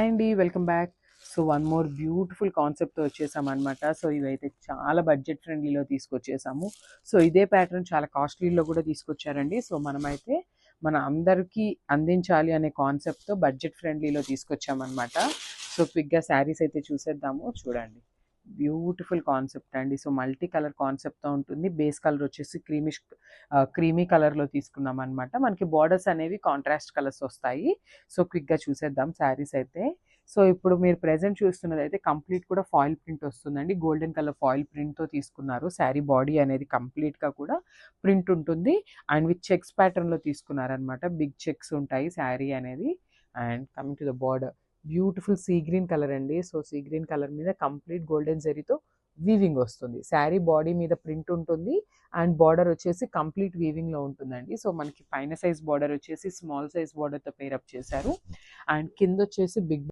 అండి welcome back. So one more beautiful కాన్సెప్ట్తో వచ్చేసాం అనమాట. సో ఇవైతే చాలా బడ్జెట్ ఫ్రెండ్లీలో తీసుకొచ్చేసాము. సో ఇదే ప్యాటర్న్ చాలా కాస్ట్లీలో కూడా తీసుకొచ్చారండి. సో మనమైతే మన అందరికీ అందించాలి అనే కాన్సెప్ట్తో బడ్జెట్ ఫ్రెండ్లీలో తీసుకొచ్చామన్నమాట. సో క్విక్గా శారీస్ అయితే చూసేద్దాము. చూడండి, బ్యూటిఫుల్ కాన్సెప్ట్ అండి. సో మల్టీ కలర్ కాన్సెప్ట్తో ఉంటుంది. బేస్ కలర్ వచ్చేసి క్రీమీ కలర్లో తీసుకున్నాం అనమాట. మనకి బార్డర్స్ అనేవి కాంట్రాస్ట్ కలర్స్ వస్తాయి. సో క్విక్గా చూసేద్దాం శారీస్ అయితే. సో ఇప్పుడు మీరు ప్రెజెంట్ చూస్తున్నది అయితే కంప్లీట్ కూడా ఫాయిల్ ప్రింట్ వస్తుందండి. గోల్డెన్ కలర్ ఫాయిల్ ప్రింట్తో తీసుకున్నారు. శారీ బాడీ అనేది కంప్లీట్గా కూడా ప్రింట్ ఉంటుంది అండ్ విత్ చెక్స్ ప్యాటర్న్లో తీసుకున్నారనమాట. బిగ్ చెక్స్ ఉంటాయి శారీ అనేది. And coming to the border, beautiful sea green colour అండి. సో సీ గ్రీన్ కలర్ మీద కంప్లీట్ గోల్డెన్ జరీతో వీవింగ్ వస్తుంది. శారీ బాడీ మీద ప్రింట్ ఉంటుంది అండ్ బార్డర్ వచ్చేసి కంప్లీట్ వీవింగ్లో ఉంటుందండి. సో మనకి పైన సైజ్ బార్డర్ వచ్చేసి స్మాల్ సైజ్ బార్డర్తో పేరప్ చేశారు అండ్ కింద వచ్చేసి బిగ్